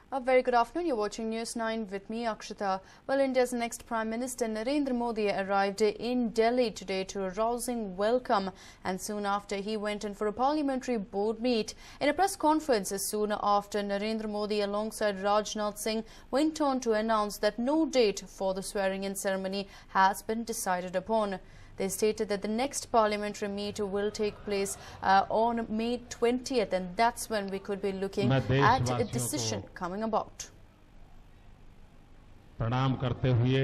A very good afternoon. You're watching News 9 with me, Akshita. Well, India's next Prime Minister Narendra Modi arrived in Delhi today to a rousing welcome, and soon after he went in for a parliamentary board meet. In a press conference soon after, Narendra Modi alongside Rajnath Singh went on to announce that no date for the swearing-in ceremony has been decided upon. They stated that the next parliamentary meet will take place on May 20th, and that's when we could be looking at a decision coming about. प्रणाम करते हुए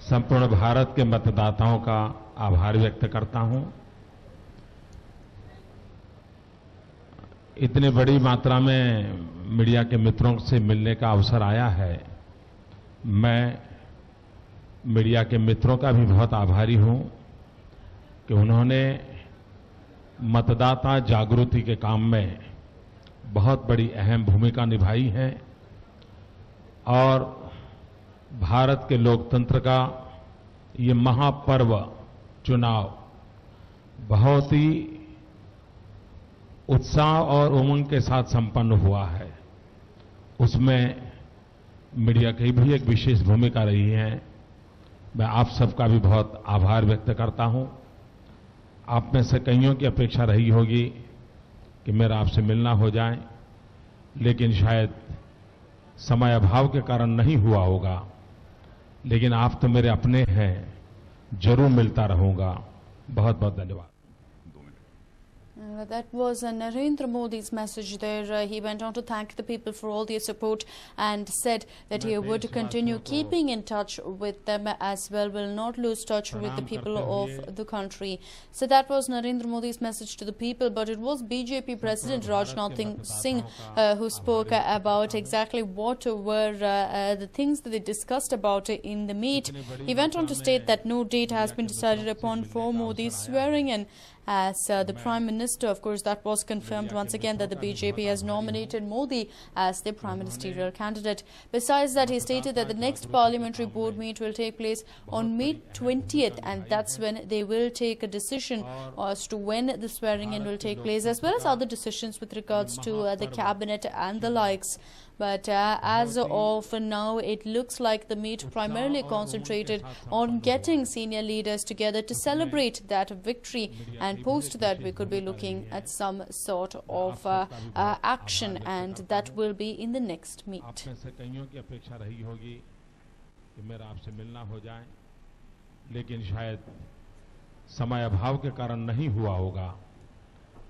संपूर्ण भारत के मतदाताओं का आभार व्यक्त करता हूं। इतनी बड़ी मात्रा में मीडिया के मित्रों से मिलने का अवसर आया है। मैं मीडिया के मित्रों का भी बहुत आभारी हूं कि उन्होंने मतदाता जागृति के काम में बहुत बड़ी अहम भूमिका निभाई है और भारत के लोकतंत्र का ये महापर्व चुनाव बहुत ही उत्साह और उमंग के साथ संपन्न हुआ है। उसमें मीडिया की भी एक विशेष भूमिका रही है। मैं आप सबका भी बहुत आभार व्यक्त करता हूं। आप में से कईयों की अपेक्षा रही होगी कि मेरा आपसे मिलना हो जाए, लेकिन शायद समय अभाव के कारण नहीं हुआ होगा। लेकिन आप तो मेरे अपने हैं, जरूर मिलता रहूंगा। बहुत बहुत धन्यवाद। That was Narendra Modi's message there. He went on to thank the people for all their support and said that he would continue keeping in touch with them as well, will not lose touch with the people of the country. So that was Narendra Modi's message to the people, but it was BJP President Rajnath Singh who spoke about exactly what were the things that they discussed about in the meet. He went on to state that no date has been decided upon for Modi's swearing in as the Prime Minister. Of course, that was confirmed once again that the BJP has nominated Modi as their Prime Ministerial candidate. Besides that, he stated that the next parliamentary board meet will take place on May 20th, and that's when they will take a decision as to when the swearing-in will take place, as well as other decisions with regards to the cabinet and the likes. But as of now, it looks like the meet primarily concentrated on getting senior leaders together to celebrate that victory, and post that we could be looking at some sort of action, and that will be in the next meet. लेकिन शायद समय अभाव के कारण नहीं हुआ होगा।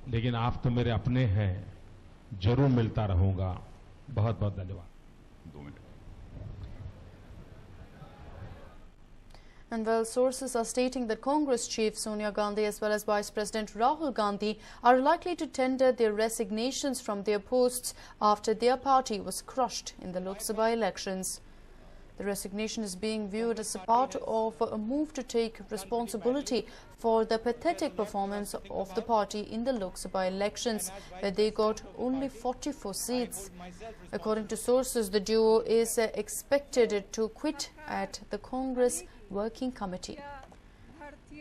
लेकिन आप तो मेरे अपने हैं, जरूर मिलता रहूंगा। बहुत बहुत धन्यवाद। 2 minute. And well, sources are stating that Congress chief Sonia Gandhi as well as Vice President Rahul Gandhi are likely to tender their resignations from their posts after their party was crushed in the Lok Sabha elections. The resignation is being viewed as a part of a move to take responsibility for the pathetic performance of the party in the Lok Sabha elections, where they got only 44 seats. According to sources, the duo is expected to quit at the Congress Working Committee.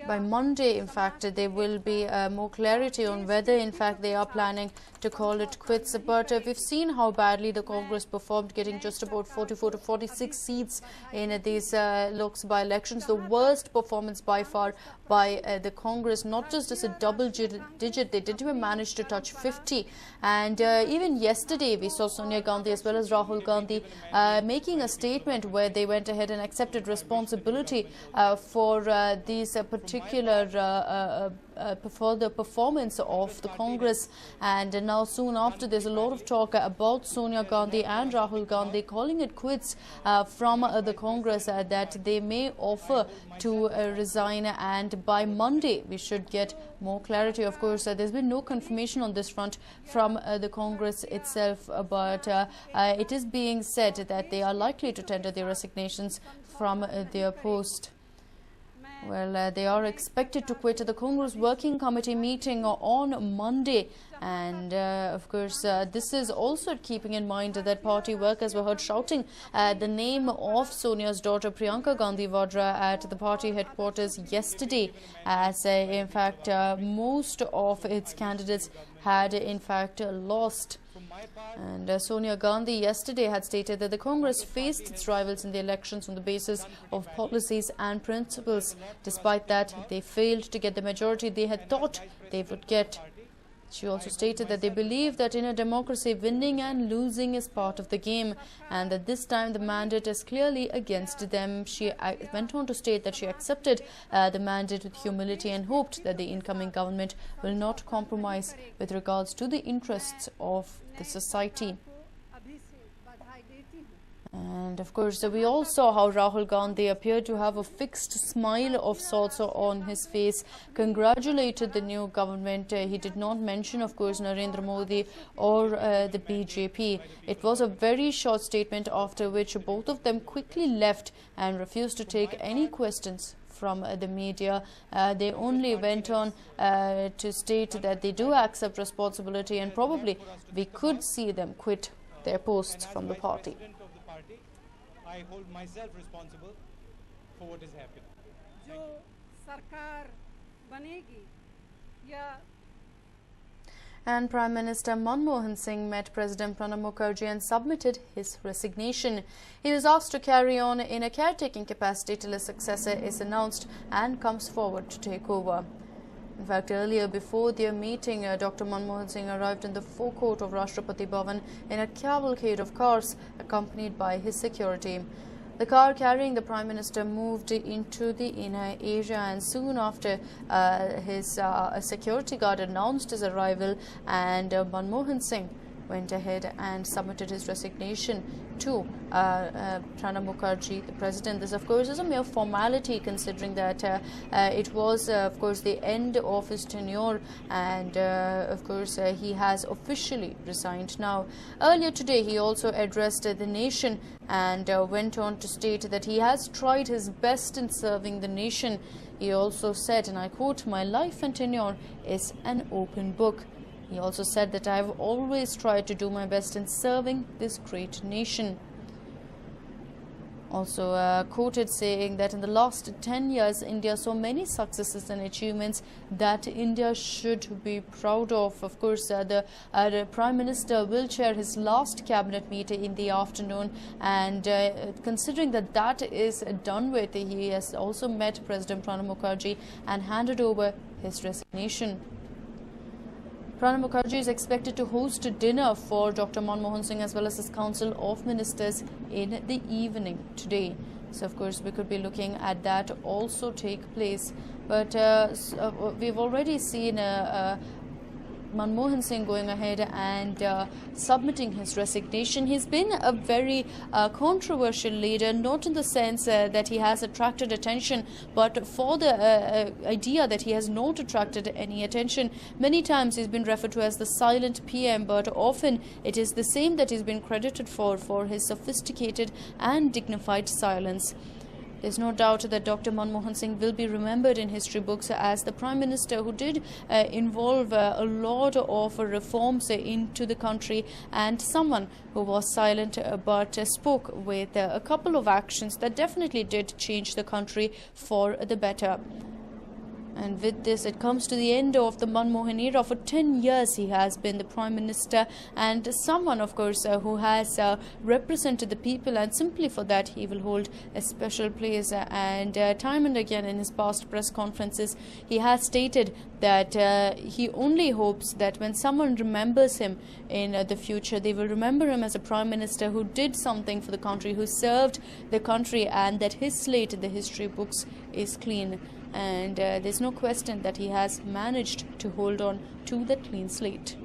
By Monday, in fact, there will be more clarity on whether, in fact, they are planning to call it quits. But we've seen how badly the Congress performed, getting just about 44 to 46 seats in these Lok Sabha elections. The worst performance by far by the Congress, not just as a double digit, they didn't even manage to touch 50. And even yesterday, we saw Sonia Gandhi as well as Rahul Gandhi making a statement where they went ahead and accepted responsibility for these particular for the performance of the Congress. And now soon after, there's a lot of talk about Sonia Gandhi and Rahul Gandhi calling it quits from the Congress, that they may offer to resign, and by Monday we should get more clarity. Of course, there's been no confirmation on this front from the Congress itself, but it is being said that they are likely to tender their resignations from their post. Well, they are expected to quit the Congress Working Committee meeting on Monday, And of course, this is also keeping in mind that party workers were heard shouting the name of Sonia's daughter Priyanka Gandhi Vadra at the party headquarters yesterday, as in fact most of its candidates had in fact lost. And Sonia Gandhi yesterday had stated that the Congress faced its rivals in the elections on the basis of policies and principles. Despite that, they failed to get the majority they had thought they would get. She also stated that they believe that in a democracy, winning and losing is part of the game, and that this time the mandate is clearly against them. She went on to state that she accepted the mandate with humility and hoped that the incoming government will not compromise with regards to the interests of the society. And of course, we all saw how Rahul Gandhi appeared to have a fixed smile of sorts on his face, congratulated the new government. He did not mention, of course, Narendra Modi or the BJP. It was a very short statement, after which both of them quickly left and refused to take any questions from the media. They only went on to state that they do accept responsibility, and probably we could see them quit their posts from the party. I hold myself responsible for what is happening. जो सरकार बनेगी या And Prime Minister Manmohan Singh met President Pranab Mukherjee and submitted his resignation. He was asked to carry on in a caretaking capacity till his successor is announced and comes forward to take over. In fact, earlier before their meeting, Dr. Manmohan Singh arrived in the forecourt of Rashtrapati Bhavan in a cavalcade of cars accompanied by his security. The car carrying the Prime Minister moved into the inner area, and soon after his security guard announced his arrival, and Manmohan Singh went ahead and submitted his resignation to Pranab Mukherjee, the president. This, of course, is a mere formality, considering that it was, of course, the end of his tenure, and of course, he has officially resigned now. Earlier today, he also addressed the nation and went on to state that he has tried his best in serving the nation. He also said, and I quote, "My life and tenure is an open book." He also said that I have always tried to do my best in serving this great nation. Also quoted saying that in the last 10 years, India saw many successes and achievements that India should be proud of. Of course, the Prime Minister will chair his last cabinet meeting in the afternoon, and considering that that is done with, he has also met President Pranab Mukherjee and handed over his resignation. Pranab Mukherjee is expected to host a dinner for Dr. Manmohan Singh as well as his Council of Ministers in the evening today. So, of course, we could be looking at that also take place. But we've already seen Manmohan Singh going ahead and submitting his resignation. He's been a very controversial leader, not in the sense that he has attracted attention, but for the idea that he has not attracted any attention. Many times he's been referred to as the silent PM, but often it is the same that he's been credited for his sophisticated and dignified silence. There's no doubt that Dr. Manmohan Singh will be remembered in history books as the Prime Minister who did involve a lot of reforms into the country, and someone who was silent but spoke with a couple of actions that definitely did change the country for the better. And with this, it comes to the end of the Manmohan era. For 10 years, he has been the Prime Minister, and someone, of course, who has represented the people, and simply for that, he will hold a special place. And time and again in his past press conferences, he has stated that he only hopes that when someone remembers him in the future, they will remember him as a Prime Minister who did something for the country, who served the country, and that his slate in the history books is clean. And there's no question that he has managed to hold on to that clean slate.